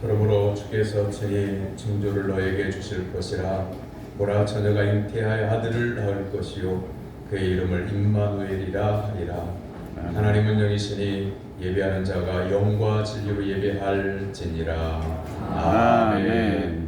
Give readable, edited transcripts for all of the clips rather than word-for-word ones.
그러므로 주께서 친히 징조를 너에게 주실 것이라. 보라, 처녀가 잉태하여 아들을 낳을 것이요 그의 이름을 임마누엘이라 하리라. 하나님은 영이시니 예배하는 자가 영과 진리로 예배할지니라. 아멘.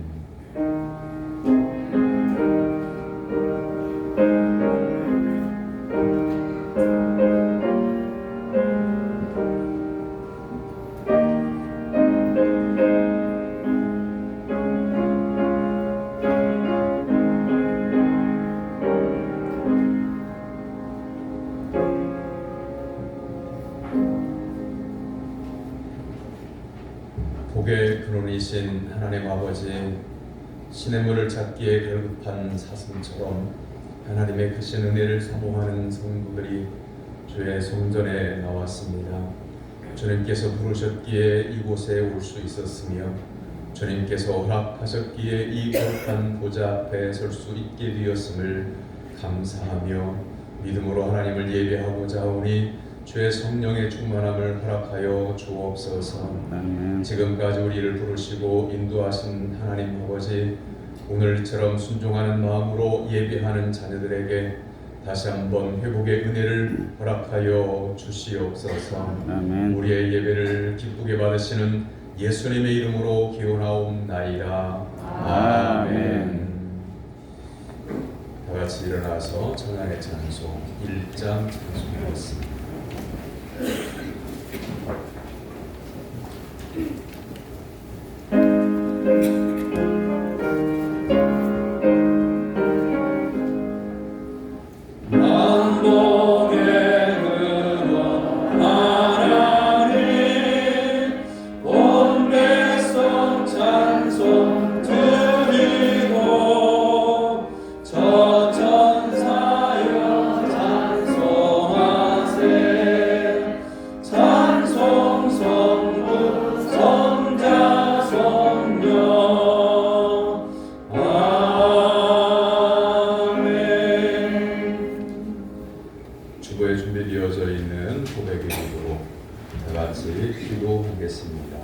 복의 근원이신 하나님 아버지, 시냇물을 찾기에 결급한 사슴처럼 하나님의 크신 은혜를 사모하는 성도들이 주의 성전에 나왔습니다. 주님께서 부르셨기에 이곳에 올 수 있었으며 주님께서 허락하셨기에 이 거룩한 보좌 앞에 설 수 있게 되었음을 감사하며 믿음으로 하나님을 예배하고자 하오니 주의 성령의 충만함을 허락하여 주옵소서. 지금까지 우리를 부르시고 인도하신 하나님 아버지, 오늘처럼 순종하는 마음으로 예배하는 자녀들에게 다시 한번 회복의 은혜를 허락하여 주시옵소서. 우리의 예배를 기쁘게 받으시는 예수님의 이름으로 기원하옵나이다. 아멘. 다 같이 일어나서 찬양의 찬송 1장 찬송하겠습니다. 주보에 준비되어져 있는 고백의 기도로 다 같이 기도하겠습니다.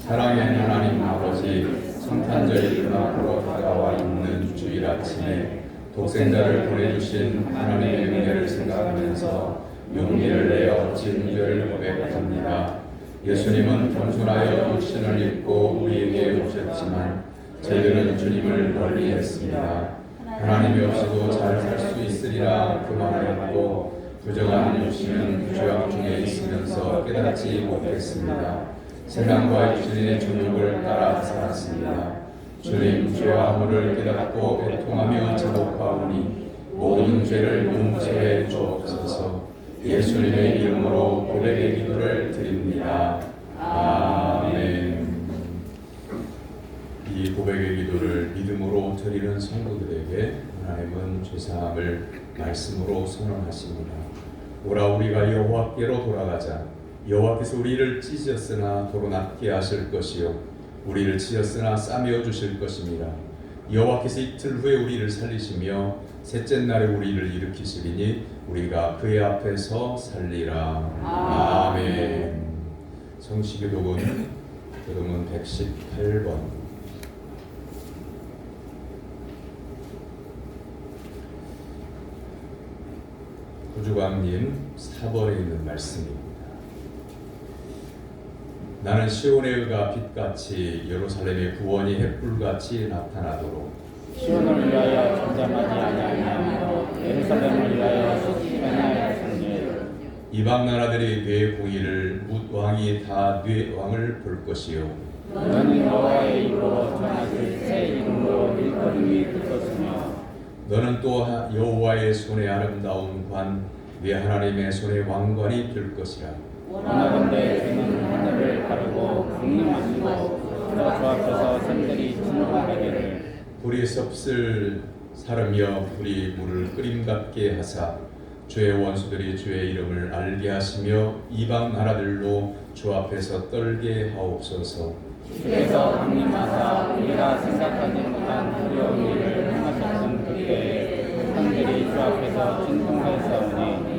사랑의 하나님 아버지, 성탄절이 눈앞으로 다가와 있는 주일 아침에 독생자를 보내주신 하나님의 은혜를 생각하면서 용기를 내어 진죄를 고백합니다. 예수님은 겸손하여 육신을 입고 우리에게 오셨지만 저희들은 주님을 멀리했습니다. 하나님이 없이도 잘 살 수 있으리라 그만하였고 부정한 육신은 죄악 중에 있으면서 깨닫지 못했습니다. 세상과 육신의 정욕을 따라 살았습니다. 주님, 죄와 허물을 깨닫고 애통하며 자복하오니 모든 죄를 용서해 주옵소서. 예수님의 이름으로 고백의 기도를 드립니다. 아멘. 이 고백의 기도를 믿음으로 드리는 성도들에게 하나님은 죄사함을 말씀으로 선언하십니다. 오라, 우리가 여호와께로 돌아가자. 여호와께서 우리를 찢었으나 도로 낫게 하실 것이요 우리를 치었으나 싸매어 주실 것입니다. 여호와께서 이틀 후에 우리를 살리시며 셋째 날에 우리를 일으키시리니 우리가 그의 앞에서 살리라. 아멘. 성시기도문 교도문 118번. 구주광님 4번에 있는 말씀입니다. 나는 시온의 의가 빛같이 예루살렘의 구원이 햇불같이 나타나도록 시온을 위하여 잠잠하지 아니하며 예루살렘을 위하여 속지 아니하였으니 이방 나라들이 네 공의를 뭇 왕이 다 네 왕을 볼 것이요 너는 여호와의 입으로 전하실 새 이름으로 일거리 위에 들 것이며 너는 또 여호와의 손에 아름다운 관 네 하나님의 손에 왕관이 될 것이라. 원하건대 주는 하늘을 가르고 강을 만들고 그러 주 앞에서 산들이 충만하기를 불이 섭슬 사르며 불이 물을 끓임 같게 하사 주의 원수들이 주의 이름을 알게 하시며 이방 나라들로 주 앞에서 떨게 하옵소서. 주께서 강림하사 우리가 생각하는 못한 두려운 일을 행하셨던 그때에 산들이 주 앞에서 진동하였사오니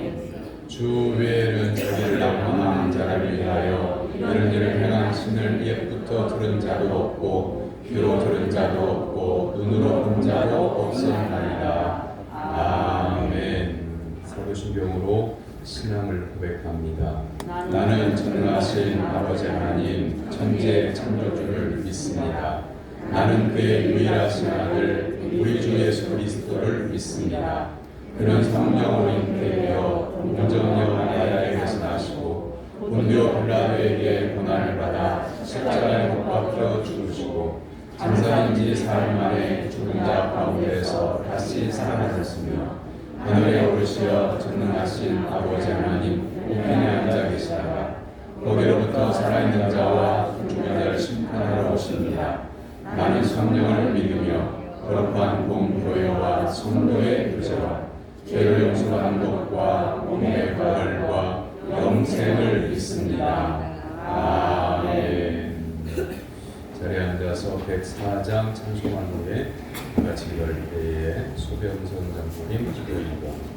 주 외에는 자기를 낭망하는 자를 위하여 이런 일을 행한 신을 옛부터 듣도 들은 자도 없고 귀로 들은 자도 없고 눈으로 본 자도 없었나이다. 아멘. 사도신경으로 신앙을 고백합니다. 나는 전능하신 아버지 하나님 천지의 창조주를 믿습니다. 나는 그의 유일하신 아들 우리 주 예수 그리스도를 믿습니다. 그는 성령으로 잉태되어 공정녀 마리아에게서 나시고 본디오 빌라도에게 고난을 받아 십자가에 못 박혀 죽으시고 장사인지 사흘 만에 죽은 자 가운데에서 다시 살아나셨으며 하늘에 오르시어 전능하신 아버지 하나님 우편에 앉아 계시다가 거기로부터 살아있는 자와 죽은 자를 심판하러 오십니다. 나는 성령을 믿으며 거룩한 공교회와 성도의 교제와 죄를 용서받는 것과 몸의 부활과 영생을 믿습니다. 아멘. 자리에 앉아서 104장 찬송한 노래 같이 열 때에 소병선 장로님 기도 인도합니다.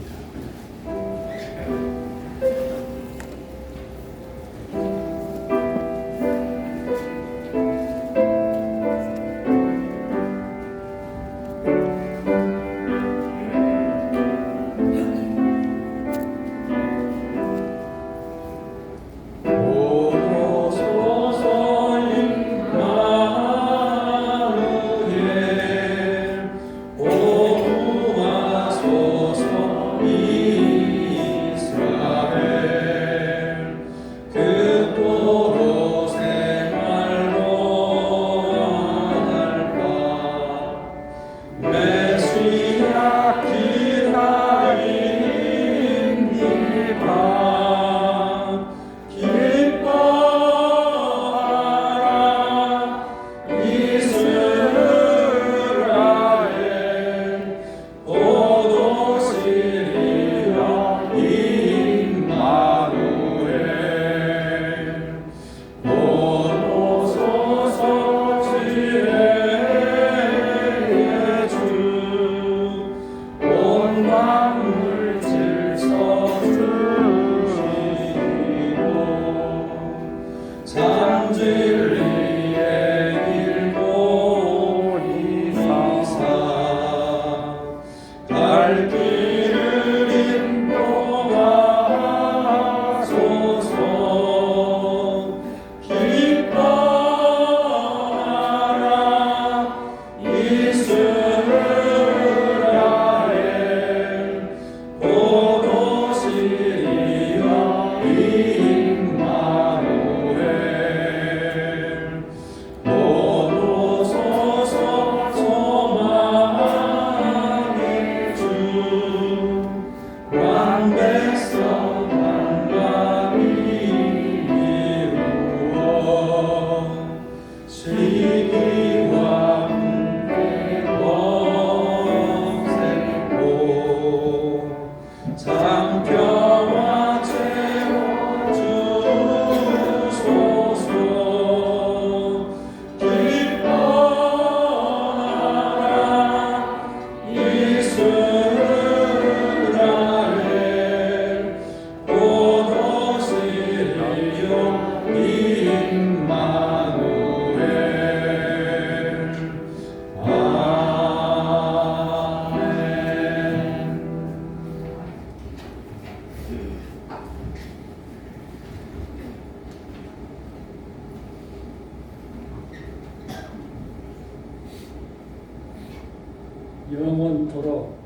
영원토록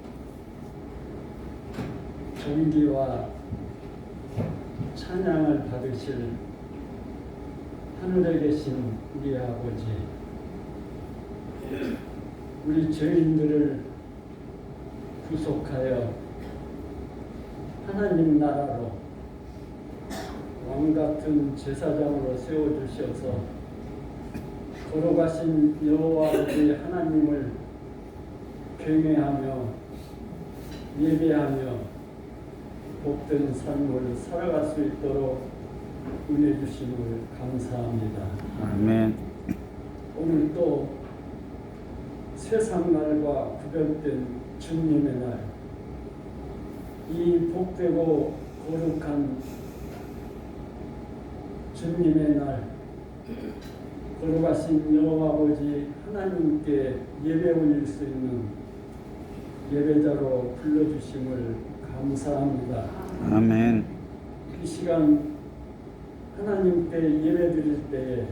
존귀와 찬양을 받으실 하늘에 계신 우리 아버지, 우리 죄인들을 구속하여 하나님 나라로 왕같은 제사장으로 세워주셔서 걸어가신 여호와 우리 하나님을 경외하며 예배하며 복된 삶을 살아갈 수 있도록 은혜 주심을 감사합니다. 아멘. 오늘 또 세상날과 구별된 주님의 날, 이 복되고 거룩한 주님의 날, 걸어가신 여호와 아버지 하나님께 예배 올릴 수 있는 예배자로 불러주심을 감사합니다. 아멘. 이 시간 하나님께 예배드릴 때에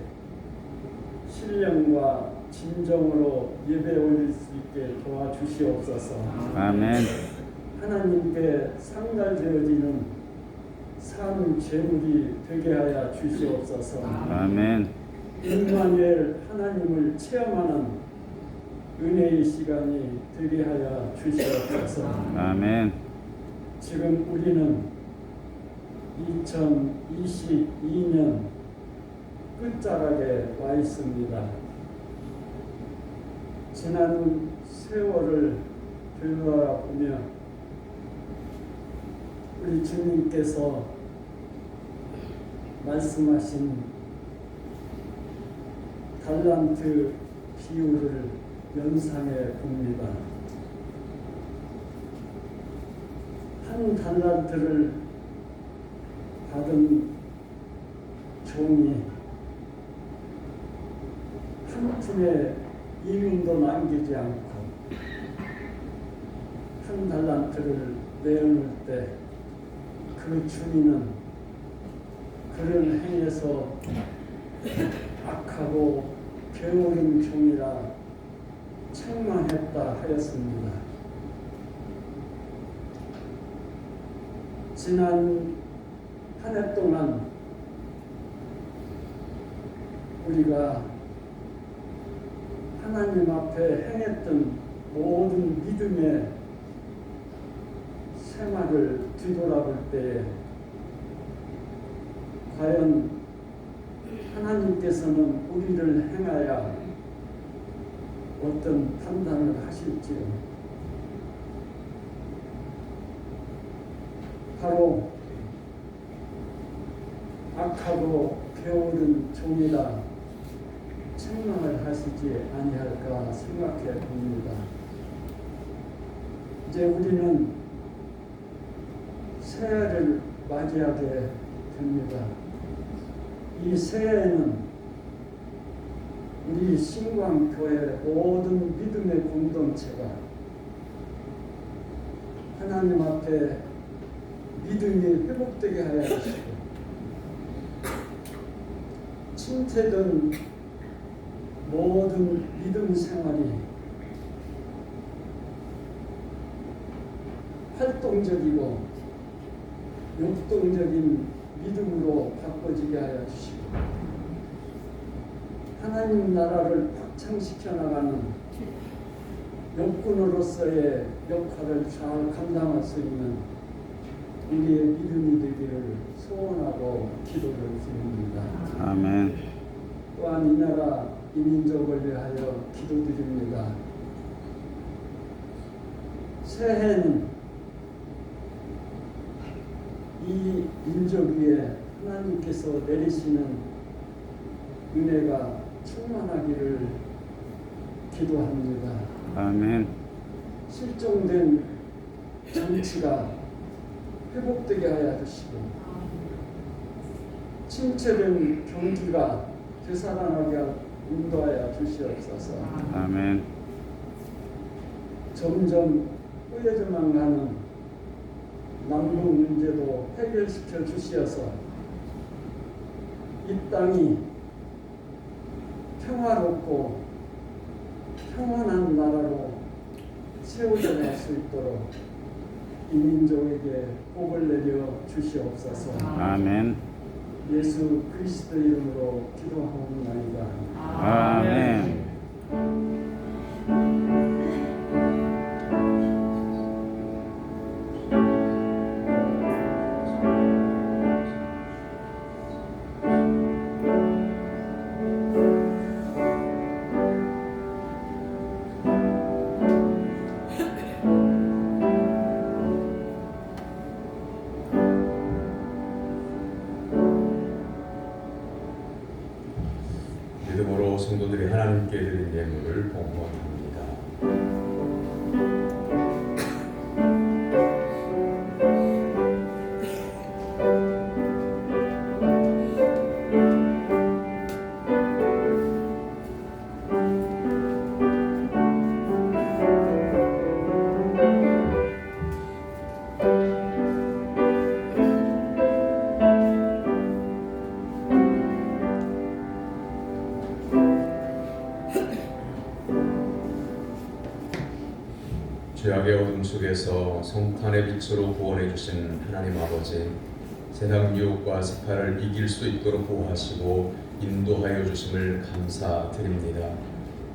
신령과 진정으로 예배 올릴 수 있게 도와주시옵소서. 아멘. 하나님께 상달되어지는 산 제물이 되게 하여 주시옵소서. 아멘. 임마누엘 하나님을 체험하는 은혜의 시간이 되게 하여 주시옵소서. 아멘. 지금 우리는 2022년 끝자락에 와 있습니다. 지난 세월을 되돌아보며 우리 주님께서 말씀하신 달란트 비유를 연상해 봅니다. 한 달란트를 받은 종이 한 푼의 이민도 남기지 않고 한 달란트를 내어놓을 때 그 주인은 그를 행해서 악하고 게으른 종이라 책망했다 하였습니다. 지난 한 해 동안 우리가 하나님 앞에 행했던 모든 믿음의 생활을 뒤돌아볼 때에 과연 하나님께서는 우리를 행하여 어떤 판단을 하실지요. 바로 악하고 게으른 종이라 책망을 하시지 아니할까 생각해 봅니다. 이제 우리는 새해를 맞이하게 됩니다. 이 새해에는 우리 신광교회 모든 믿음의 공동체가 하나님 앞에 믿음이 회복되게 하여 주시고 침체된 모든 믿음 생활이 활동적이고 역동적인 믿음으로 바꿔지게 하여 주시고 하나님 나라를 확장시켜 나가는 역군으로서의 역할을 잘 감당할 수 있는 우리의 믿음이 되기를 소원하고 기도를 드립니다. 아멘. 또한 이 나라 이 민족을 위하여 기도드립니다. 새해는 이 민족 위에 하나님께서 내리시는 은혜가 충만하기를 기도합니다. 아멘. 실종된 정치가 회복되게 하여 주시고 침체된 경기가 되살아나게 인도하여 주시옵소서. 아멘. 점점 뿌여져만 가는 남북 문제도 해결시켜 주시어서 이 땅이 평화롭고 평안한 나라로 세워져 갈 수 있도록 이 민족에게 복을 내려 주시옵소서. 아멘. 예수 그리스도 이름으로 기도하옵나이다. 아멘. 믿음으로 성도들이 하나님께 드린 예물을 봉헌합니다. 죄악의 어둠 속에서 성탄의 빛으로 구원해 주신 하나님 아버지, 세상 유혹과 세파를 이길 수 있도록 보호하시고 인도하여 주심을 감사드립니다.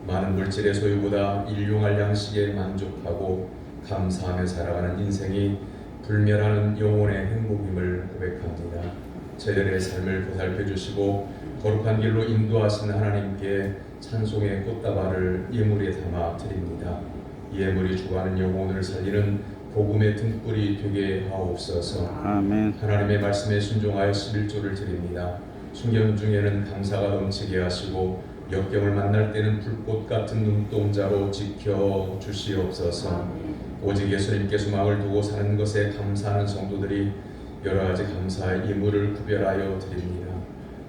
많은 물질의 소유보다 일용할 양식에 만족하고 감사하며 살아가는 인생이 불멸하는 영혼의 행복임을 고백합니다. 저희들의 삶을 보살펴 주시고 거룩한 길로 인도하신 하나님께 찬송의 꽃다발을 예물에 담아 드립니다. 이 예물이 주관하는 영혼을 살리는 복음의 등불이 되게 하옵소서. 아멘. 하나님의 말씀에 순종하여 11조를 드립니다. 순경 중에는 감사가 넘치게 하시고 역경을 만날 때는 불꽃 같은 눈동자로 지켜 주시옵소서. 오직 예수님께 소망을 두고 사는 것에 감사하는 성도들이 여러 가지 감사의 예물을 구별하여 드립니다.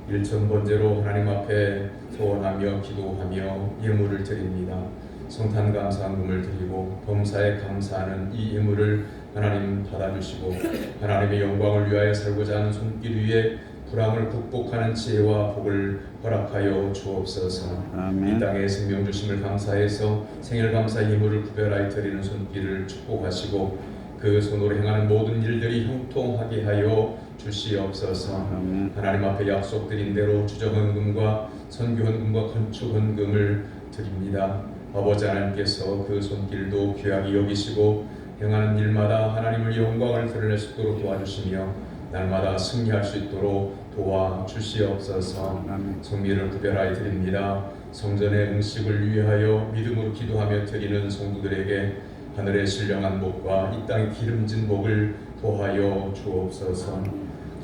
일천번제로 하나님 앞에 소원하며 기도하며 예물을 드립니다. 성탄 감사금을 드리고 범사에 감사하는 이 예물을 하나님 받아주시고 하나님의 영광을 위하여 살고자 하는 손길 위에 불황을 극복하는 지혜와 복을 허락하여 주옵소서. 아멘. 이 땅에 생명 주심을 감사해서 생일 감사 예물을 구별하여 드리는 손길을 축복하시고 그 손으로 행하는 모든 일들이 형통하게 하여 주시옵소서. 아멘. 하나님 앞에 약속드린 대로 주정헌금과 선교헌금과 건축헌금을 드립니다. 아버지 하나님께서 그 손길도 귀하게 여기시고 행하는 일마다 하나님의 영광을 드러낼 수 있도록 도와주시며 날마다 승리할 수 있도록 도와주시옵소서. 아멘. 성미를 구별하여 드립니다. 성전의 음식을 위하여 믿음으로 기도하며 드리는 성도들에게 하늘의 신령한 복과 이 땅의 기름진 복을 도하여 주옵소서.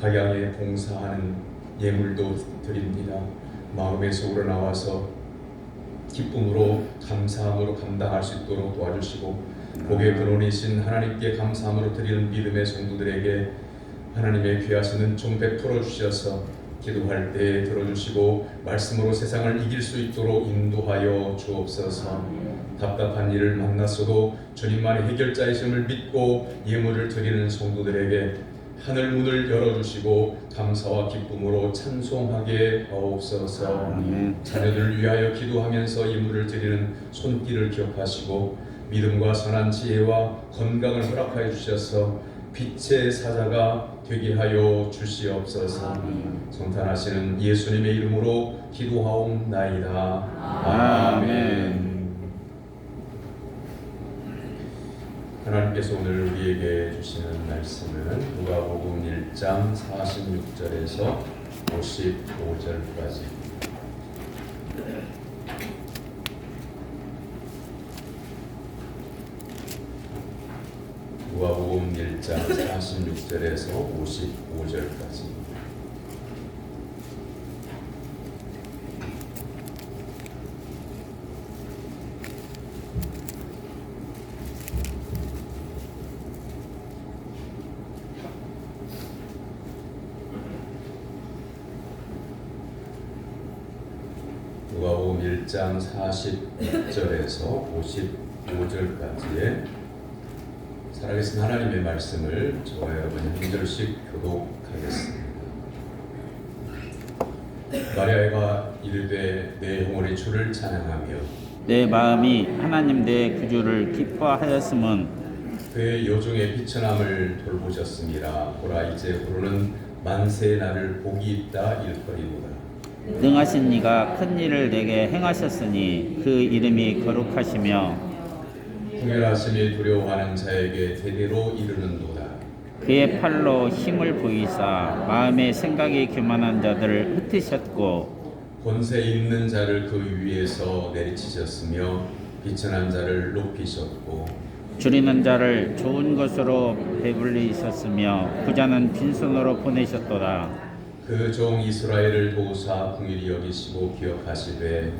각양에 봉사하는 예물도 드립니다. 마음에서 우러나와서 기쁨으로 감사함으로 감당할 수 있도록 도와주시고 복의 근원이신 하나님께 감사함으로 드리는 믿음의 성도들에게 하나님의 귀하신 은총 베풀어 주셔서 기도할 때 들어주시고 말씀으로 세상을 이길 수 있도록 인도하여 주옵소서. 답답한 일을 만났어도 주님만의 해결자이심을 믿고 예물을 드리는 성도들에게 하늘 문을 열어주시고 감사와 기쁨으로 찬송하게 하옵소서. 아멘. 자녀들을 위하여 기도하면서 예물을 드리는 손길을 기억하시고 믿음과 선한 지혜와 건강을 허락하여 주셔서 빛의 사자가 되게 하여 주시옵소서. 성탄하시는 예수님의 이름으로 기도하옵나이다. 아멘. 하나님께서 오늘 우리에게 주시는 말씀은 누가복음 1장 46절에서 55절까지. 누가복음 1장 46절에서 55절까지. 누가복음 1장 40절에서 55절까지의 살아계신 하나님의 말씀을 저와 여러분이 한 절씩 교독하겠습니다. 마리아가 이르되 내 영혼이 주를 찬양하며 내 마음이 하나님 내 구주를 기뻐하였음은 그의 여종의 비천함을 돌보셨습니다. 보라 이제 후로는 만세의 날을 복이 있다 일거리로다. 능하신 이가 큰 일을 내게 행하셨으니 그 이름이 거룩하시며 궁멸하심이 두려워하는 자에게 대대로 이르는도다. 그의 팔로 힘을 보이사 마음의 생각이 교만한 자들을 흩으셨고 권세 있는 자를 그 위에서 내리치셨으며 비천한 자를 높이셨고 줄이는 자를 좋은 것으로 배불리셨으며 부자는 빈손으로 보내셨도다. 그 종 이스라엘을 도우사 긍휼히 여기시고 기억하시되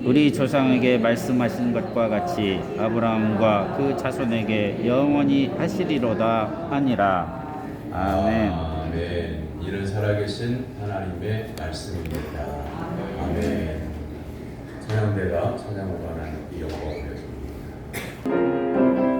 우리 조상에게 말씀하신 것과 같이 아브라함과 그 자손에게 영원히 하시리로다 하니라. 아멘. 아멘. 이는 살아계신 하나님의 말씀입니다. 아멘. 찬양대가 찬양을 하나님께 영광을 드립니다.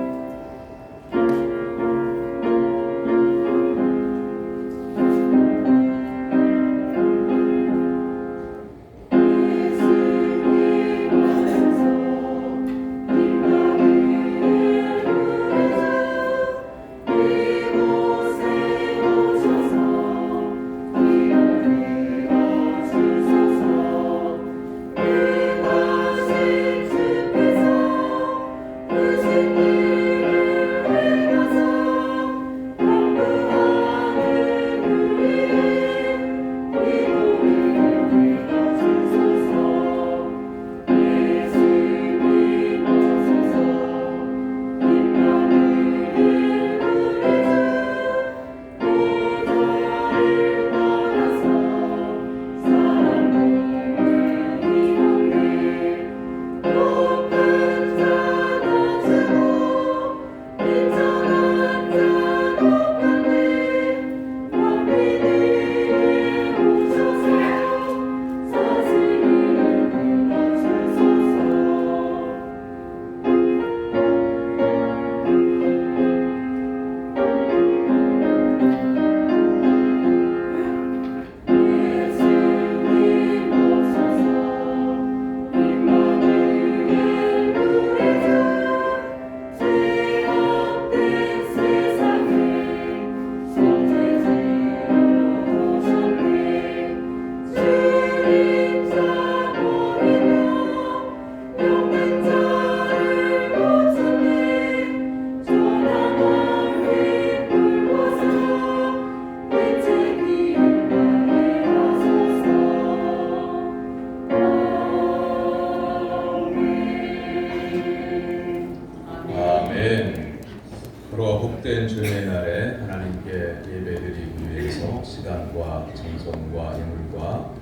복된 주님의 날에 하나님께 예배드리기 위해서 시간과 정성과 인물과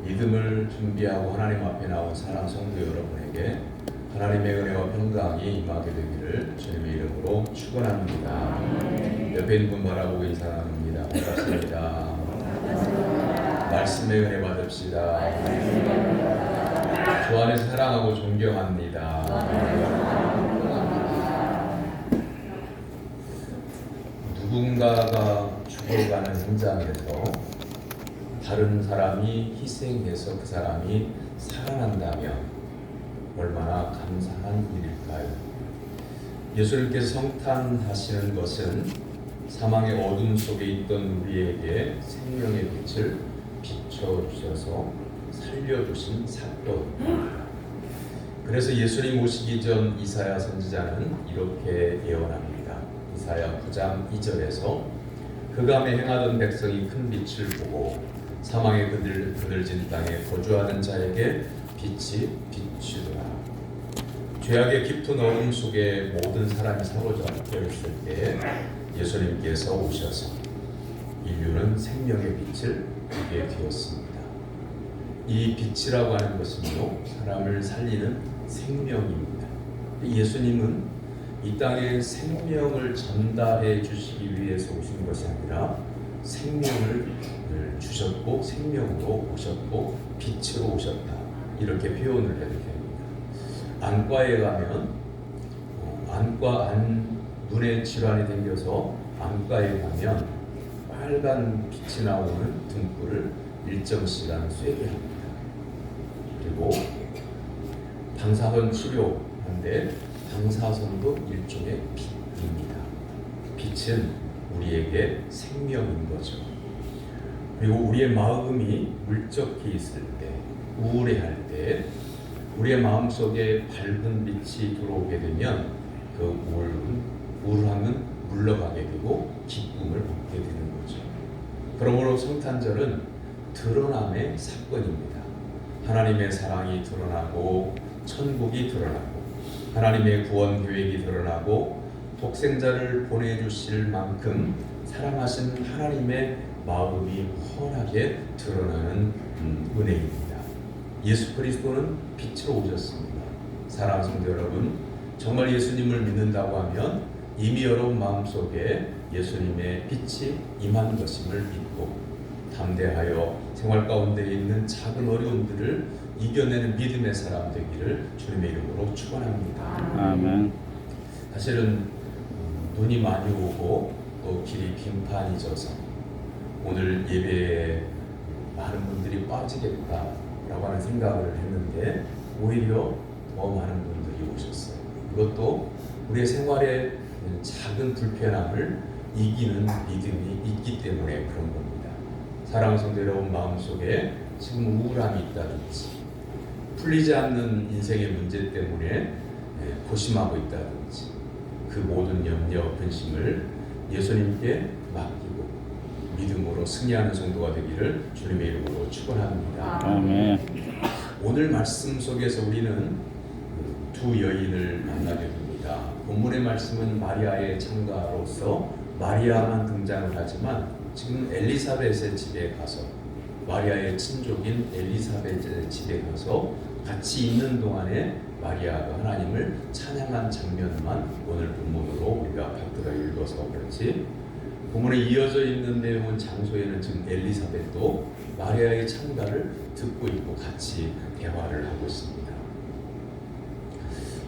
믿음을 준비하고 하나님 앞에 나온 사랑 성도 여러분에게 하나님의 은혜와 평강이 임하게 되기를 주님의 이름으로 축원합니다. 옆에 있는 분 바라보고 인사 나눕니다. 반갑습니다. 말씀의 은혜 받읍시다. 주 안에서 사랑하고 존경합니다. 누군가가 죽어가는 현장에서 다른 사람이 희생해서 그 사람이 살아난다면 얼마나 감사한 일일까요? 예수님께서 성탄하시는 것은 사망의 어둠 속에 있던 우리에게 생명의 빛을 비춰주셔서 살려주신 사건입니다. 그래서 예수님 오시기 전 이사야 선지자는 이렇게 예언합니다. 이사야 9장 2절에서 흑암에 행하던 백성이 큰 빛을 보고 사망의 그늘진 땅에 거주하는 자에게 빛이 비추더라. 죄악의 깊은 어둠 속에 모든 사람이 사로잡혀 있을 때 예수님께서 오셔서 인류는 생명의 빛을 보게 되었습니다. 이 빛이라고 하는 것은요, 사람을 살리는 생명입니다. 예수님은 이 땅에 생명을 전달해 주시기 위해서 오신 것이 아니라 생명을 주셨고 생명으로 오셨고 빛으로 오셨다, 이렇게 표현을 해도 됩니다. 안과에 가면 눈에 질환이 생겨서 안과에 가면 빨간 빛이 나오는 등불을 일정 시간 쐬게 합니다. 그리고 방사선 치료하는데 방사선도 일종의 빛입니다. 빛은 우리에게 생명인 거죠. 그리고 우리의 마음이 물적해 있을 때, 우울해할 때 우리의 마음속에 밝은 빛이 들어오게 되면 그 우울함은 물러가게 되고 기쁨을 얻게 되는 거죠. 그러므로 성탄절은 드러남의 사건입니다. 하나님의 사랑이 드러나고 천국이 드러나고 하나님의 구원 계획이 드러나고 독생자를 보내주실 만큼 사랑하신 하나님의 마음이 훤하게 드러나는 은혜입니다. 예수 그리스도는 빛으로 오셨습니다. 사랑하는 성도 여러분, 정말 예수님을 믿는다고 하면 이미 여러분 마음속에 예수님의 빛이 임한 것임을 믿고 담대하여 생활 가운데 있는 작은 어려움들을 이겨내는 믿음의 사람 되기를 주님의 이름으로 축원합니다. 아멘. 사실은 눈이 많이 오고 또 길이 빙판이 져서 오늘 예배에 많은 분들이 빠지겠다라고 하는 생각을 했는데 오히려 더 많은 분들이 오셨어요. 이것도 우리의 생활에 작은 불편함을 이기는 믿음이 있기 때문에 그런 겁니다. 사랑하는 성도 여러분, 마음속에 지금 우울함이 있다든지 풀리지 않는 인생의 문제 때문에 고심하고 있다든지 그 모든 염려, 근심을 예수님께 맡기고 믿음으로 승리하는 성도가 되기를 주님의 이름으로 축원합니다. 아멘. 오늘 말씀 속에서 우리는 두 여인을 만나게 됩니다. 본문의 말씀은 마리아의 창가로서 마리아만 등장을 하지만 지금 엘리사벳의 집에 가서 마리아의 친족인 엘리사벳의 집에 가서 같이 있는 동안에 마리아가 하나님을 찬양한 장면만 오늘 본문으로 우리가 받들어 읽어서 그렇지, 본문에 이어져 있는 내용은 장소에는 지금 엘리사벳도 마리아의 찬가를 듣고 있고 같이 대화를 하고 있습니다.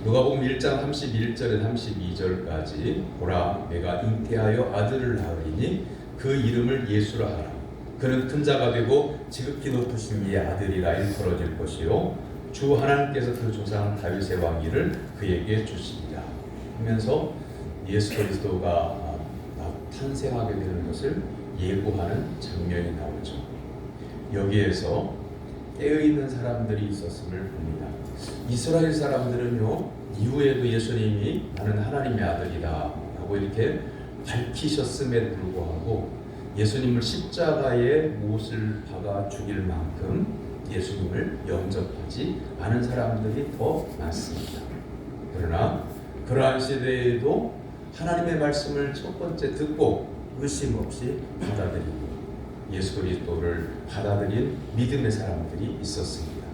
누가복음 1장 31절에 32절까지 보라, 내가 잉태하여 아들을 낳으리니 그 이름을 예수라 하라. 그는 큰 자가 되고 지극히 높으신 이의 아들이라 일컬어질 것이요 주 하나님께서 그 조상 다윗의 왕위를 그에게 주시리라 하면서 예수 그리스도가 탄생하게 되는 것을 예고하는 장면이 나오죠. 여기에서 깨어있는 사람들이 있었음을 봅니다. 이스라엘 사람들은요, 이후에도 예수님이 나는 하나님의 아들이다 라고 이렇게 밝히셨음에도 불구하고 예수님을 십자가에 못을 박아 죽일 만큼 예수님을 영접하지 않은 사람들이 더 많습니다. 그러나 그러한 시대에도 하나님의 말씀을 첫 번째 듣고 의심 없이 받아들이고 예수 그리스도를 받아들인 믿음의 사람들이 있었습니다.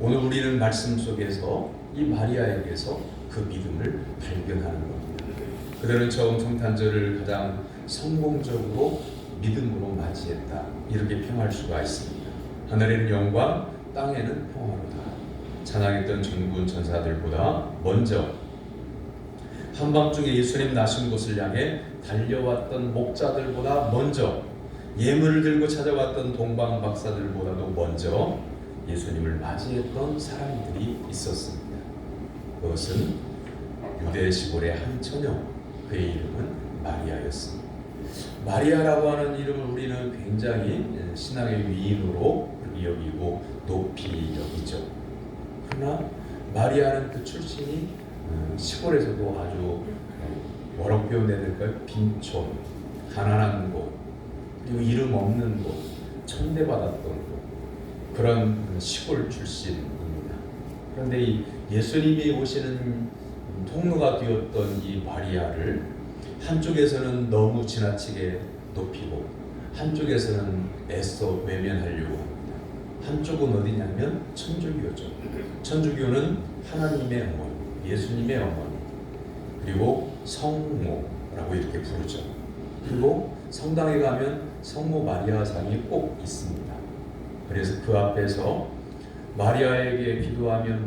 오늘 우리는 말씀 속에서 이 마리아에게서 그 믿음을 발견하는 겁니다. 그들은 처음 성탄절을 가장 성공적으로 믿음으로 맞이했다. 이렇게 평할 수가 있습니다. 하늘에는 영광, 땅에는 평화로다. 찬양했던 전군 천사들보다 먼저 한밤중에 예수님 나신 곳을 향해 달려왔던 목자들보다 먼저 예물을 들고 찾아왔던 동방 박사들보다도 먼저 예수님을 맞이했던 사람들이 있었습니다. 그것은 유대 시골의 한 처녀, 그의 이름은 마리아였습니다. 마리아라고 하는 이름을 우리는 굉장히 신앙의 위인으로 여기고 높이 여기죠. 그러나 마리아는 그 출신이 시골에서도 아주 뭐라고 표현해야 될까요? 빈촌, 가난한 곳, 그리고 이름 없는 곳, 천대받았던 곳, 그런 시골 출신입니다. 그런데 이 예수님이 오시는 통로가 되었던 이 마리아를 한쪽에서는 너무 지나치게 높이고 한쪽에서는 애써 외면하려고 합니다. 한쪽은 어디냐면 천주교죠. 천주교는 하나님의 어머니, 예수님의 어머니, 그리고 성모라고 이렇게 부르죠. 그리고 성당에 가면 성모 마리아상이 꼭 있습니다. 그래서 그 앞에서 마리아에게 기도하면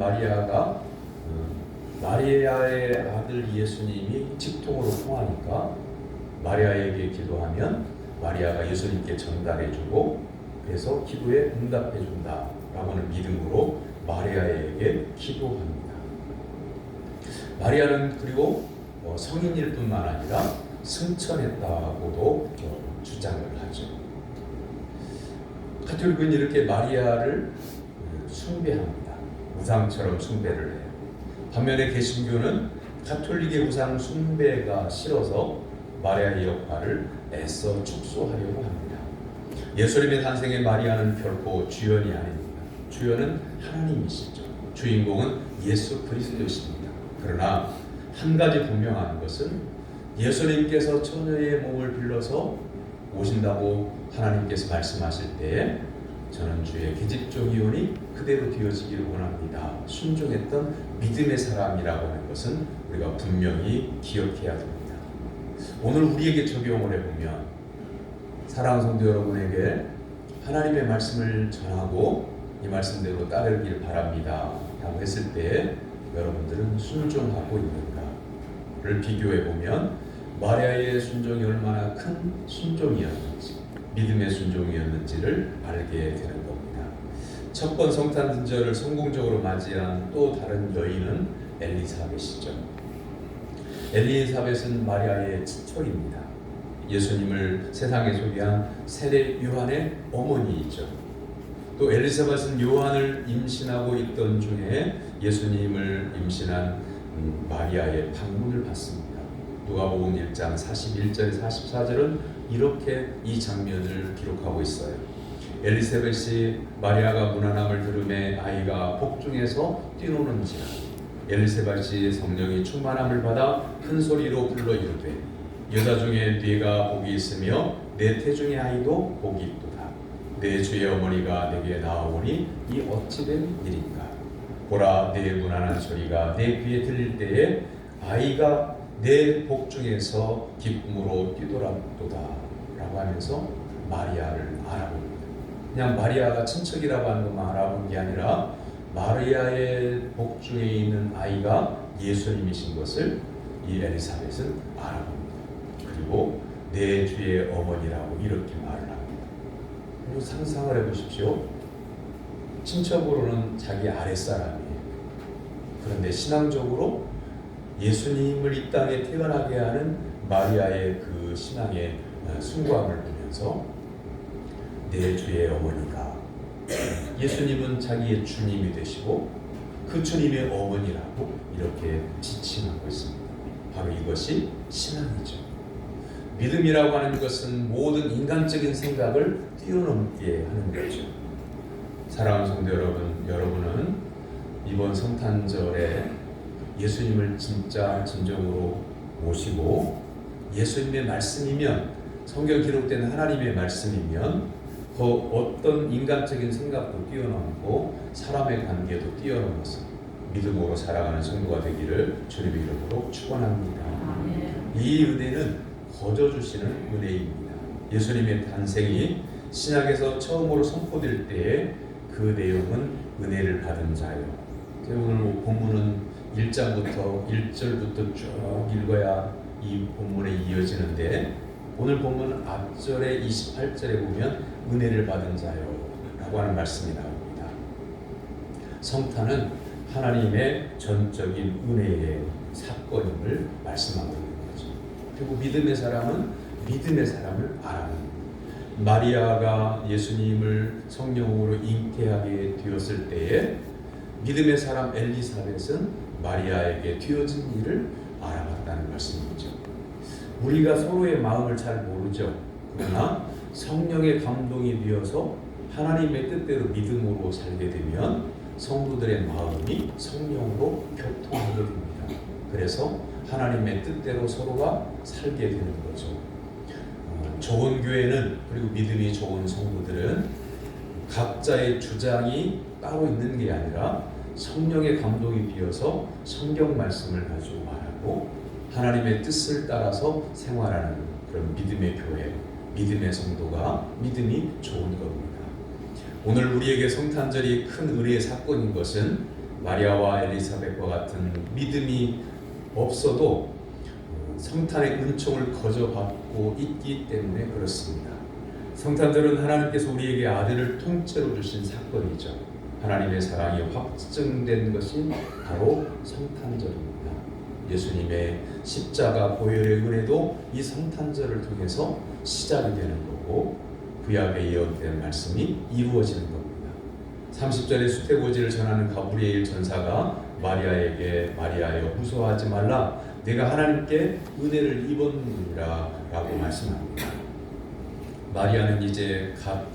마리아의 아들 예수님이 직통으로 통하니까 마리아에게 기도하면 마리아가 예수님께 전달해주고 그래서 기도에 응답해준다라고 하는 믿음으로 마리아에게 기도합니다. 마리아는 그리고 성인일 뿐만 아니라 승천했다고도 주장을 하죠. 가톨릭은 이렇게 마리아를 숭배합니다. 우상처럼 숭배를 해요. 반면에 개신교는 가톨릭의 우상 숭배가 싫어서 마리아의 역할을 애써 축소하려고 합니다. 예수님의 탄생의 마리아는 결코 주연이 아닙니다. 주연은 하나님이시죠. 주인공은 예수 그리스도이십니다. 그러나 한 가지 분명한 것은 예수님께서 처녀의 몸을 빌려서 오신다고 하나님께서 말씀하실 때에 저는 주의 기직종이오니 그대로 되어지기를 원합니다. 순종했던 믿음의 사람이라고 하는 것은 우리가 분명히 기억해야 됩니다. 오늘 우리에게 적용을 해보면 사랑하는 성도 여러분에게 하나님의 말씀을 전하고 이 말씀대로 따르길 바랍니다 라고 했을 때 여러분들은 순종하고 있는가를 비교해보면 마리아의 순종이 얼마나 큰 순종이었는지 믿음의 순종이었는지를 알게 되는 겁니다. 첫 번 성탄절을 성공적으로 맞이한 또 다른 여인은 엘리사벳이죠. 엘리사벳은 마리아의 친척입니다. 예수님을 세상에 소개한 세례 요한의 어머니이죠. 또 엘리사벳은 요한을 임신하고 있던 중에 예수님을 임신한 마리아의 방문을 받습니다. 누가복음 1장 41절 44절은 이렇게 이 장면을 기록하고 있어요. 엘리사벳이 마리아가 문안함을 들음에 아이가 복중에서 뛰노는지라 엘리사벳이 성령이 충만함을 받아 큰 소리로 불러 이르되 여자 중에 네가 복이 있으며 내 태중의 아이도 복이 있도다. 내 주의 어머니가 내게 나아오니 이 어찌된 일인가. 보라 내 문안한 소리가 내 귀에 들릴 때에 아이가 내 복중에서 기쁨으로 뛰돌았도다 라고 하면서 마리아를 알아봅니다. 그냥 마리아가 친척이라고 하는 것만 알아본 게 아니라 마리아의 복중에 있는 아이가 예수님이신 것을 이 엘리사벳은 알아봅니다. 그리고 내 주의 어머니라고 이렇게 말을 합니다. 그리고 상상을 해보십시오. 친척으로는 자기 아랫사람이에요. 그런데 신앙적으로 예수님을 이 땅에 태어나게 하는 마리아의 그 신앙의 숭고함을 보면서 내 주의 어머니가 예수님은 자기의 주님이 되시고 그 주님의 어머니라고 이렇게 지칭하고 있습니다. 바로 이것이 신앙이죠. 믿음이라고 하는 것은 모든 인간적인 생각을 뛰어넘게 하는 거죠. 사랑하는 성도 여러분, 여러분은 이번 성탄절에 예수님을 진짜 진정으로 모시고 예수님의 말씀이면, 성경 기록된 하나님의 말씀이면 그 어떤 인간적인 생각도 뛰어넘고 사람의 관계도 뛰어넘어서 믿음으로 살아가는 성도가 되기를 주님의 이름으로 축원합니다. 이 은혜는 거저 주시는 은혜입니다. 예수님의 탄생이 신약에서 처음으로 선포될 때에 그 내용은 은혜를 받은 자요. 오늘 본문은 1장부터 1절부터 쭉 읽어야 이 본문에 이어지는데, 오늘 본문 앞절에 28절에 보면 은혜를 받은 자요 라고 하는 말씀이 나옵니다. 성탄은 하나님의 전적인 은혜의 사건임을 말씀하고 있는 거죠. 그리고 믿음의 사람은 믿음의 사람을 알아는, 마리아가 예수님을 성령으로 잉태하게 되었을 때에 믿음의 사람 엘리사벳은 마리아에게 뒤어진 일을 알아봤다는 말씀이죠. 우리가 서로의 마음을 잘 모르죠. 그러나 성령의 감동이 되어서 하나님의 뜻대로 믿음으로 살게 되면 성도들의 마음이 성령으로 교통하게 됩니다. 그래서 하나님의 뜻대로 서로가 살게 되는 거죠. 좋은 교회는, 그리고 믿음이 좋은 성도들은 각자의 주장이 따로 있는 게 아니라 성령의 감동이 비어서 성경 말씀을 가지고 말하고 하나님의 뜻을 따라서 생활하는 그런 믿음의 교회, 믿음의 성도가 믿음이 좋은 겁니다. 오늘 우리에게 성탄절이 큰 은혜의 사건인 것은 마리아와 엘리사벳과 같은 믿음이 없어도 성탄의 은총을 거저 받고 있기 때문에 그렇습니다. 성탄절은 하나님께서 우리에게 아들을 통째로 주신 사건이죠. 하나님의 사랑이 확증된 것이 바로 성탄절입니다. 예수님의 십자가 보혈의 은혜도 이 성탄절을 통해서 시작이 되는 거고, 구약에 예언된 말씀이 이루어지는 겁니다. 30절에 수태고지를 전하는 가브리엘 전사가 마리아에게 마리아여 무서워하지 말라, 내가 하나님께 은혜를 입었느니라 라고 말씀합니다. 마리아는 이제 갓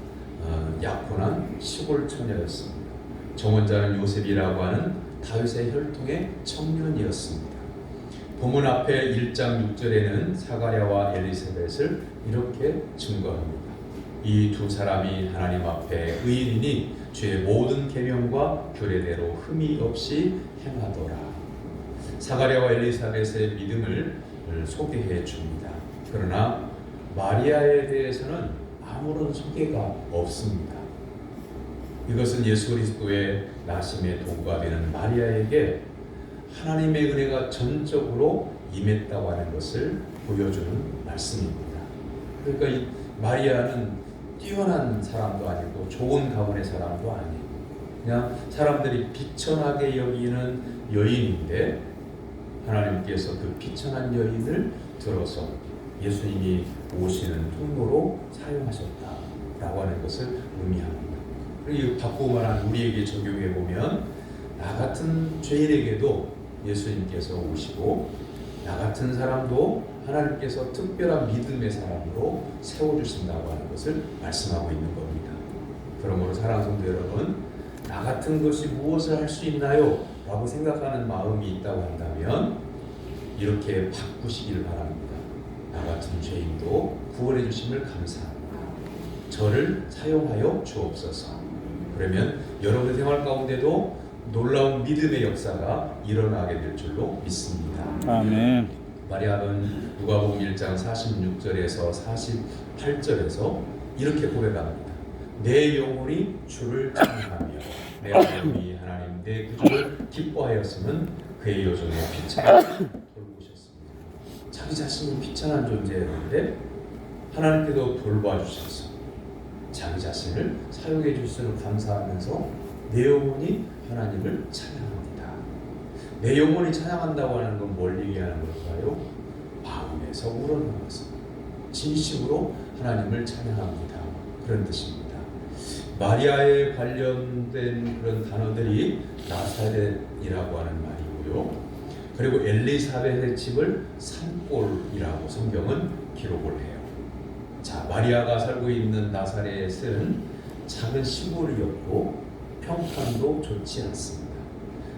약혼한 시골 처녀였습니다. 정원자는 요셉이라고 하는 다윗의 혈통의 청년이었습니다. 본문 앞에 1장 6절에는 사가랴와 엘리사벳을 이렇게 증거합니다. 이 두 사람이 하나님 앞에 의인이니 주의 모든 계명과 규례대로 흠이 없이 행하더라. 사가랴와 엘리사벳의 믿음을 소개해 줍니다. 그러나 마리아에 대해서는 아무런 소개가 없습니다. 이것은 예수 그리스도의 나심의 도구가 되는 마리아에게 하나님의 은혜가 전적으로 임했다고 하는 것을 보여주는 말씀입니다. 그러니까 이 마리아는 뛰어난 사람도 아니고 좋은 가문의 사람도 아니고 그냥 사람들이 비천하게 여기는 여인인데, 하나님께서 그 비천한 여인을 들어서 예수님이 오시는 통로로 사용하셨다라고 하는 것을 의미합니다. 그리고 바꾸고 말하는 우리에게 적용해 보면, 나 같은 죄인에게도 예수님께서 오시고 나 같은 사람도 하나님께서 특별한 믿음의 사람으로 세워주신다고 하는 것을 말씀하고 있는 겁니다. 그러므로 사랑하는 성도 여러분, 나 같은 것이 무엇을 할 수 있나요? 라고 생각하는 마음이 있다고 한다면 이렇게 바꾸시기를 바랍니다. 나 같은 죄인도 구원해 주심을 감사합니다. 저를 사용하여 주옵소서. 그러면 여러분의 생활 가운데도 놀라운 믿음의 역사가 일어나게 될 줄로 믿습니다. 아멘. 마리아는 누가복음 1장 46절에서 48절에서 이렇게 고백합니다. 내 영혼이 주를 찬양하며 내 마음이 하나님 내 구주를 기뻐하였으면 그의 여종의 비천을 돌보셨습니다. 자기 자신이 비천한 존재였는데 하나님께도 돌봐주셔서 자기 자신을 사용해 주시는 감사하면서 내 영혼이 하나님을 찬양합니다. 내 영혼이 찬양한다고 하는 건 뭘 얘기하는 걸까요? 마음에서 우러나와서 진심으로 하나님을 찬양합니다. 그런 뜻입니다. 마리아에 관련된 그런 단어들이 나사렛이라고 하는 말이고요. 그리고 엘리사벳의 집을 산골이라고 성경은 기록을 해요. 자, 마리아가 살고 있는 나사렛은 작은 시골이었고 평판도 좋지 않습니다.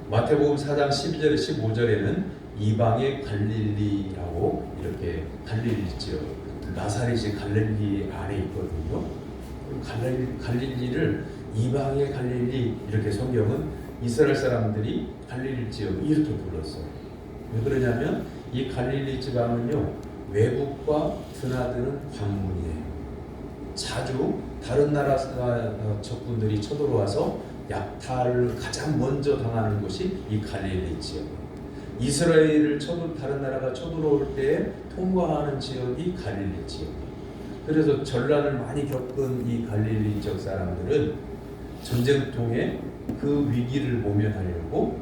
마태복음 4장 12절에 15절에는 이방의 갈릴리라고 이렇게 갈릴리 지역, 나사렛이 갈릴리 안에 있거든요. 갈릴리를 이방의 갈릴리 이렇게 성경은 이스라엘 사람들이 갈릴리 지역 이렇게 불렀어요. 왜 그러냐면 이 갈릴리 지방은요 외국과 드나드는 관문이에요. 자주 다른 나라 적군들이 쳐들어와서 약탈을 가장 먼저 당하는 곳이 이 갈릴리 지역이에요. 이스라엘을 다른 나라가 쳐들어올 때 통과하는 지역이 갈릴리 지역이에요. 그래서 전란을 많이 겪은 이 갈릴리 지역 사람들은 전쟁 통해 그 위기를 모면하려고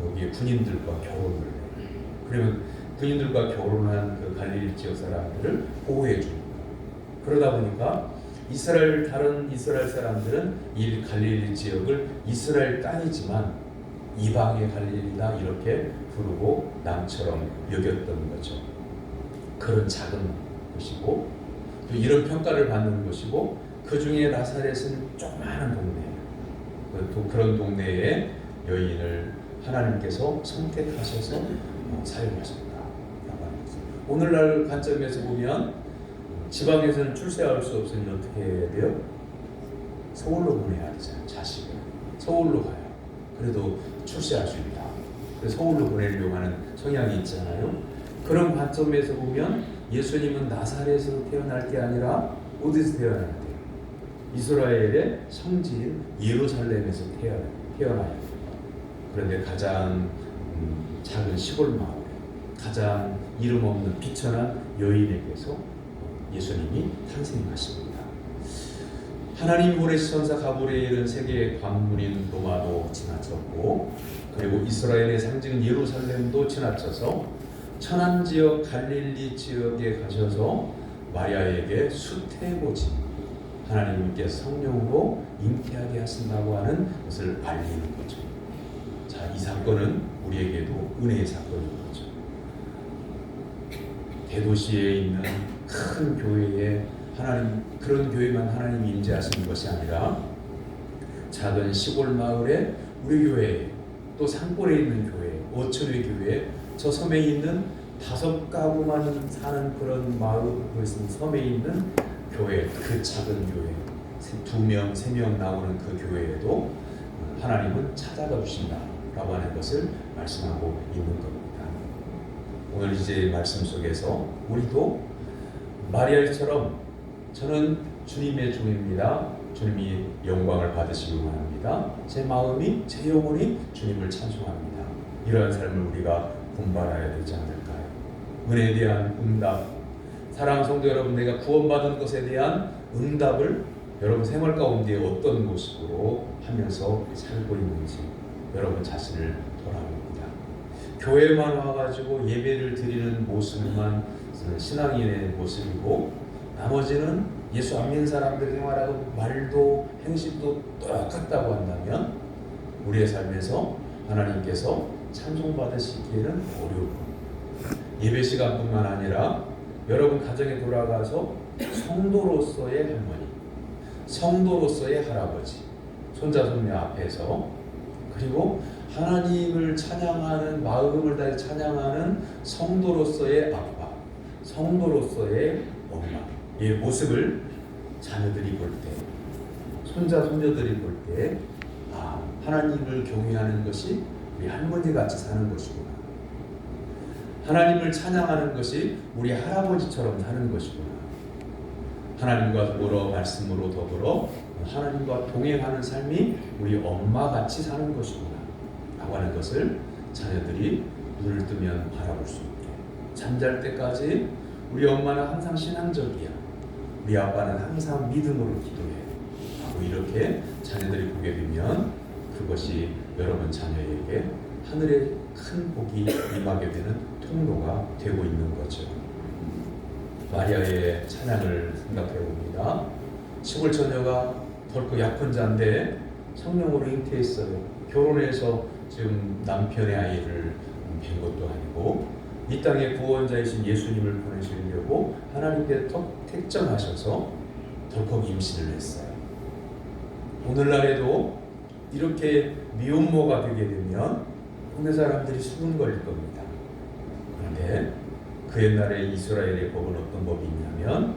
여기에 군인들과 결혼을 해요. 그러면 군인들과 결혼한 그 갈릴리 지역 사람들을 보호해 줍니다. 그러다 보니까 다른 이스라엘 사람들은 이 갈릴리 지역을 이스라엘 땅이지만 이방의 갈릴리다 이렇게 부르고 남처럼 여겼던 거죠. 그런 작은 곳이고 또 이런 평가를 받는 곳이고 그 중에 나사렛은 조그마한 동네예요. 또 그런 동네에 여인을 하나님께서 선택하셔서 사용하셨다. 오늘날 관점에서 보면 지방에서는 출세할 수 없으니 어떻게 해야 돼요? 서울로 보내야 되잖아요. 자식을 서울로 가요. 그래도 출세할 수 있다. 그래서 서울로 보내려고 하는 성향이 있잖아요. 그런 관점에서 보면 예수님은 나사렛에서 태어날 게 아니라 어디서 태어나야 돼요? 이스라엘의 성지인 예루살렘에서 태어나야 돼요. 그런데 가장 작은 시골 마을에 가장 이름 없는 비천한 여인에게서 예수님이 탄생하십니다. 하나님 보내신 천사 가브리엘은 세계의 관문인 로마도 지나쳤고 그리고 이스라엘의 상징 예루살렘도 지나쳐서 천안 지역 갈릴리 지역에 가셔서 마리아에게 수태고지 하나님께 성령으로 잉태하게 하신다고 하는 것을 알리는 거죠. 자, 이 사건은 우리에게도 은혜의 사건인 거죠. 대도시에 있는 큰 교회에 그런 교회만 하나님이 임재하시는 것이 아니라 작은 시골 마을에 우리 교회 또 산골에 있는 교회, 어촌의 교회, 저 섬에 있는 5가구만 사는 그런 마을, 그것은 섬에 있는 교회, 그 작은 교회, 2명, 3명 나오는 그 교회에도 하나님은 찾아가 주신다라고 하는 것을 말씀하고 있는 겁니다. 오늘 이제 말씀 속에서 우리도 마리아처럼 저는 주님의 종입니다. 주님이 영광을 받으시기 원합니다. 제 마음이, 제 영혼이 주님을 찬송합니다. 이러한 삶을 우리가 본받아야 되지 않을까요? 은혜에 대한 응답, 사랑하는 성도 여러분, 내가 구원받은 것에 대한 응답을 여러분 생활 가운데 어떤 모습으로 하면서 살고 있는지 여러분 자신을 돌아봅니다. 교회만 와가지고 예배를 드리는 모습만 신앙인의 모습이고 나머지는 예수 안 믿는 사람들 생활하고 말도 행실도 똑같다고 한다면 우리의 삶에서 하나님께서 찬송받으시기에는 어려울 겁니다. 예배 시간뿐만 아니라 여러분 가정에 돌아가서 성도로서의 할머니, 성도로서의 할아버지, 손자 손녀 앞에서 그리고 하나님을 찬양하는 마음을 다해 찬양하는 성도로서의 아빠, 성도로서의 엄마, 이 모습을 자녀들이 볼 때, 손자 손녀들이 볼 때, 하나님을 경외하는 것이 우리 할머니 같이 사는 것이구나. 하나님을 찬양하는 것이 우리 할아버지처럼 사는 것이구나. 하나님과 더불어 말씀으로 더불어 하나님과 동행하는 삶이 우리 엄마 같이 사는 것이구나 라고 하는 것을 자녀들이 눈을 뜨면 바라볼 수 있게, 잠잘 때까지 우리 엄마는 항상 신앙적이야, 우리 아빠는 항상 믿음으로 기도해 하고 이렇게 자녀들이 보게 되면 그것이 여러분 자녀에게 하늘의 큰 복이 임하게 되는 통로가 되고 있는 거죠. 마리아의 찬양을 생각해 봅니다. 시골 처녀가 덜컥 약혼자인데 성령으로 잉태했어요. 결혼해서 지금 남편의 아이를 뵌 것도 아니고 이 땅에 구원자이신 예수님을 보내시려고 하나님께 택정하셔서 덜컥 임신을 했어요. 오늘날에도 이렇게 미혼모가 되게 되면 국내 사람들이 수군거릴 겁니다. 그런데 그 옛날에 이스라엘의 법은 어떤 법이 있냐면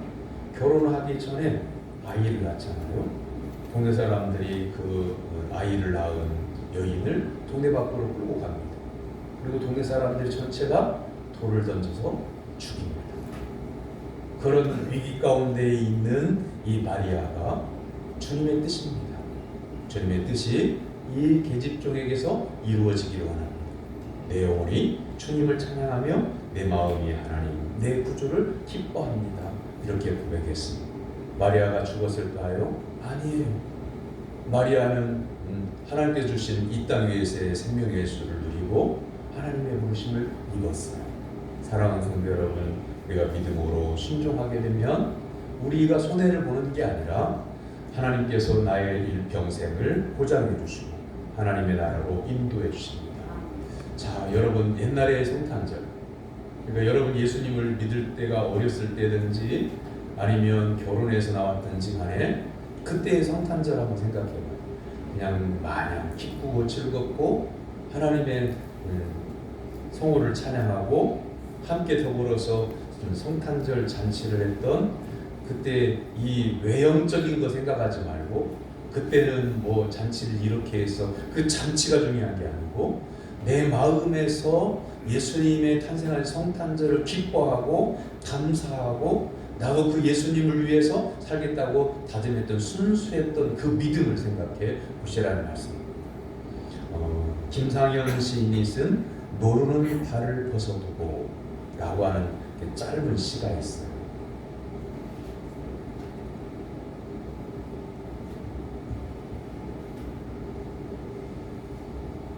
결혼하기 전에 아이를 낳잖아요. 동네 사람들이 그 아이를 낳은 여인을 동네 밖으로 끌고 갑니다. 그리고 동네 사람들이 전체가 돌을 던져서 죽입니다. 그런 위기 가운데 있는 이 마리아가 주님의 뜻입니다. 주님의 뜻이 이 계집종에게서 이루어지기를 원합니다. 내 영혼이 주님을 찬양하며 내 마음이 하나님, 내 구주를 기뻐합니다. 이렇게 고백했습니다. 마리아가 죽었을까요? 아니에요. 마리아는 하나님께 주신 이 땅 위에서의 생명의 예수를 누리고 하나님의 부르심을 입었어요. 사랑하는 성도 여러분, 우리가 믿음으로 순종하게 되면 우리가 손해를 보는 게 아니라 하나님께서 나의 일평생을 보장해 주시고 하나님의 나라로 인도해 주십니다. 자, 여러분 옛날의 성탄절, 그러니까 여러분 예수님을 믿을 때가 어렸을 때든지 아니면 결혼해서 나왔든지 간에 그때의 성탄절 한번 생각해봐요. 그냥 마냥 기쁘고 즐겁고 하나님의 성호를 찬양하고 함께 더불어서 성탄절 잔치를 했던 그때 이 외형적인 거 생각하지 말고 그때는 뭐 잔치를 이렇게 해서 그 잔치가 중요한 게 아니고 내 마음에서 예수님의 탄생한 성탄절을 기뻐하고 감사하고 나도 그 예수님을 위해서 살겠다고 다짐했던 순수했던 그 믿음을 생각해 보시라는 말씀입니다. 김상현 시인이 쓴 모르는 발을 벗어두고 라고 하는 짧은 시가 있어요.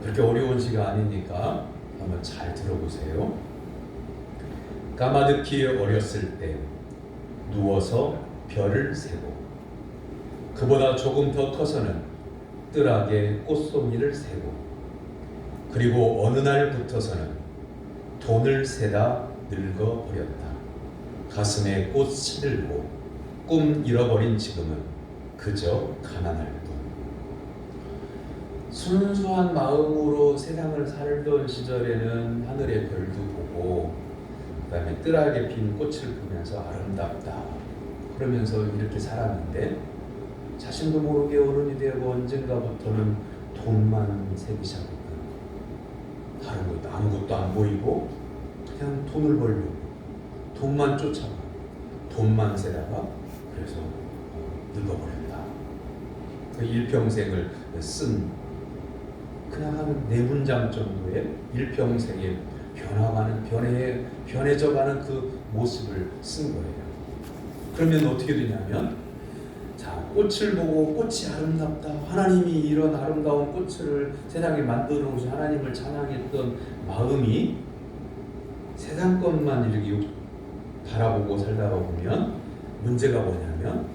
그렇게 어려운 시가 아니니까 한번 잘 들어보세요. 까마득히 어렸을 때 누워서 별을 세고 그보다 조금 더 커서는 뜰하게 꽃송이를 세고 그리고 어느 날부터서는 돈을 세다 늙어버렸다. 가슴에 꽃 시들고 꿈 잃어버린 지금은 그저 가난할 뿐. 순수한 마음으로 세상을 살던 시절에는 하늘의 별도 보고 그 다음에 뜰하게 핀 꽃을 보면서 아름답다 그러면서 이렇게 살았는데 자신도 모르게 어른이 되고 언젠가부터는 돈만 세기 시작했다. 다른 것도 아무것도 안 보이고 그냥 돈을 벌려고 돈만 쫓아가 돈만 세다가 그래서 늙어버렸다. 그 일평생을 쓴 그냥 한 4문장 정도의 일평생에 변해져가는 그 모습을 쓴 거예요. 그러면 어떻게 되냐면 자, 꽃을 보고 꽃이 아름답다. 하나님이 이런 아름다운 꽃을 세상에 만들어 놓으신 하나님을 찬양했던 마음이 세상 것만 이렇게 바라보고 살다가 보면 문제가 뭐냐면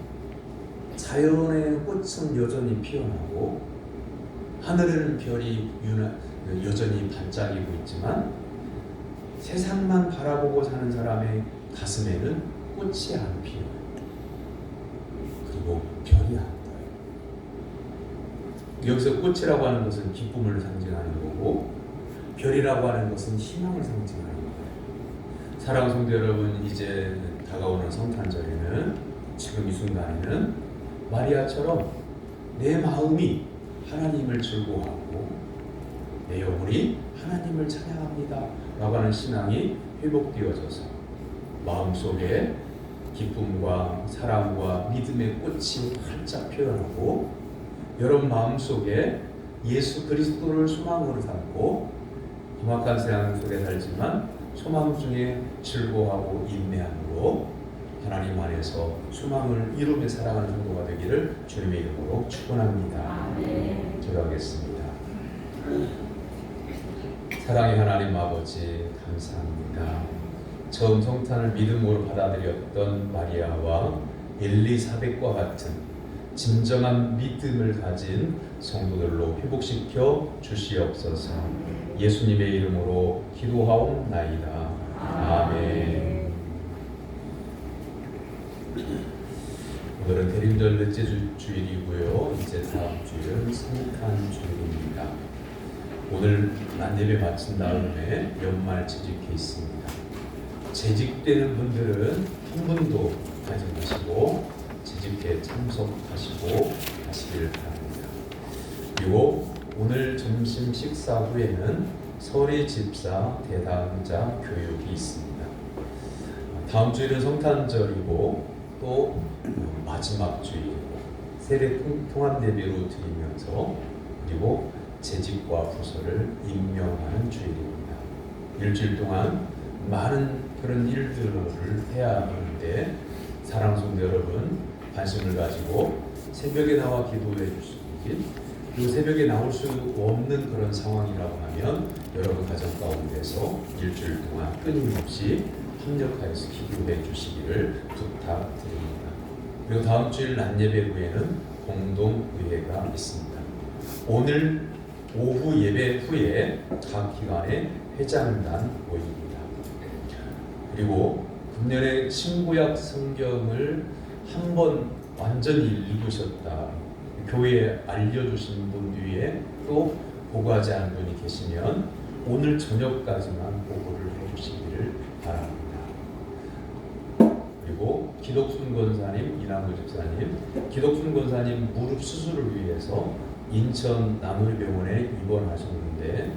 자연의 꽃은 여전히 피어나고 하늘에는 별이 여전히 반짝이고 있지만 세상만 바라보고 사는 사람의 가슴에는 꽃이 안 피어요. 그리고 별이 안 떠요. 여기서 꽃이라고 하는 것은 기쁨을 상징하는 거고 별이라고 하는 것은 희망을 상징하는 거예요. 사랑하는 성도 여러분, 이제 다가오는 성탄절에는 지금 이 순간에는 마리아처럼 내 마음이 하나님을 즐거워하고 내 영혼이 하나님을 찬양합니다 라고 하는 신앙이 회복되어져서 마음속에 기쁨과 사랑과 믿음의 꽃이 활짝 피어나고 여러분 마음속에 예수 그리스도를 소망으로 삼고 험악한 세상 속에 살지만 소망 중에 즐거워하고 인내함으로 하나님 안에서 소망을 이루며 살아가는 성도가 되기를 주님의 이름으로 축원합니다. 기도하겠습니다. 사랑의 하나님 아버지 감사합니다. 처음 성탄을 믿음으로 받아들였던 마리아와 엘리사벳과 같은 진정한 믿음을 가진 성도들로 회복시켜 주시옵소서. 예수님의 이름으로 기도하옵나이다. 아멘. 오늘은 대림절 넷째 주일이고요. 이제 다음 주일은 성탄 주일입니다. 오늘 난예배 마친 다음에 연말 재직회 있습니다. 재직되는 분들은 한 분도 가지 마시고 재직회 참석하시고 하시길 바랍니다. 그리고 오늘 점심 식사 후에는 설의 집사 대담자 교육이 있습니다. 다음 주일은 성탄절이고 또 마지막 주일이고 세례 통합 예배로 드리면서 그리고 재직과 부서를 임명하는 주일입니다. 일주일 동안 많은 그런 일들을 해야 하는데 사랑하는 성도 여러분, 관심을 가지고 새벽에 나와 기도해 주시길, 그리고 새벽에 나올 수 없는 그런 상황이라고 하면 여러분 가정 가운데서 일주일 동안 끊임없이 협력하여서 기도해 주시기를 부탁드립니다. 그리고 다음 주일 낮예배 후에는 공동의회가 있습니다. 오늘 오후 예배 후에 각 기관의 회장단 모임입니다. 그리고 금년에 신구약 성경을 한번 완전히 읽으셨다, 교회에 알려주신 분 위에 또 보고하지 않은 분이 계시면 오늘 저녁까지만 보고를 해주시기를 바랍니다. 그리고 기덕순 권사님, 이남구 집사님, 기덕순 권사님 무릎 수술을 위해서 인천 나누리병원에 입원하셨는데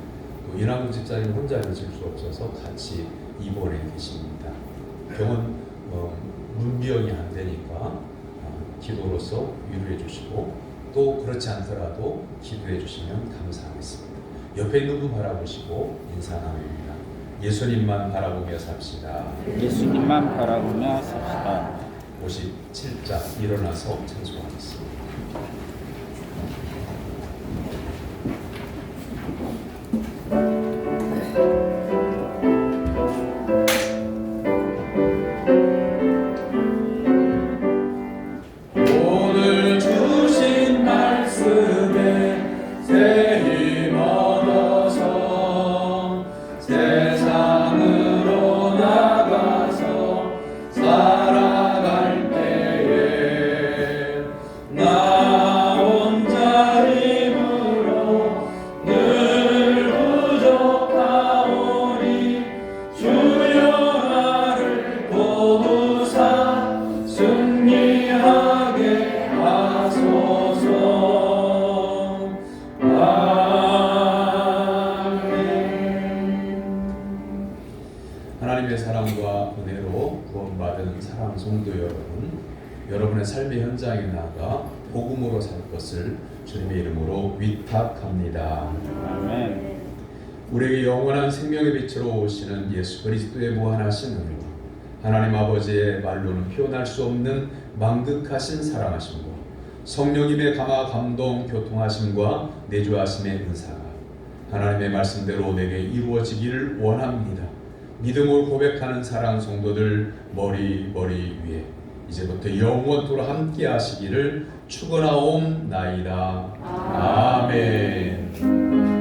또 이남구 집사님 혼자 계실 수 없어서 같이 입원해 계십니다. 병원 문비용이 안 되니까 기도로서 위로해 주시고 또 그렇지 않더라도 기도해 주시면 감사하겠습니다. 옆에 있는 분 바라보시고 인사 나눕니다. 예수님만 바라보며 삽시다. 예수님만 바라보며 삽시다. 57자 일어나서 찬송하겠습니다. 오늘 주신 말씀에 새 힘 얻어서 세상으로 나가서 살아갈 때에 나 혼자 힘으로 늘 부족하오니 주여 나를 도우사 승리하게 하소서. 아멘. 하나님의 사랑과 은혜로 구원받은 사랑하는 성도 여러분, 여러분의 삶의 현장에 나가 복음으로 살 것을 주님의 이름으로 위탁합니다. 아멘. 우리에게 영원한 생명의 빛으로 오시는 예수 그리스도의 무한하신 은혜와 하나님 아버지의 말로는 표현할 수 없는 망극하신 사랑하심과 성령님의 강화 감동 교통하심과 내주하심의 은사가 하나님의 말씀대로 내게 이루어지기를 원합니다. 믿음으로 고백하는 사랑하는 성도들 머리 위에 이제부터 영원토록 함께 하시기를 축원하옵나이다. 아멘.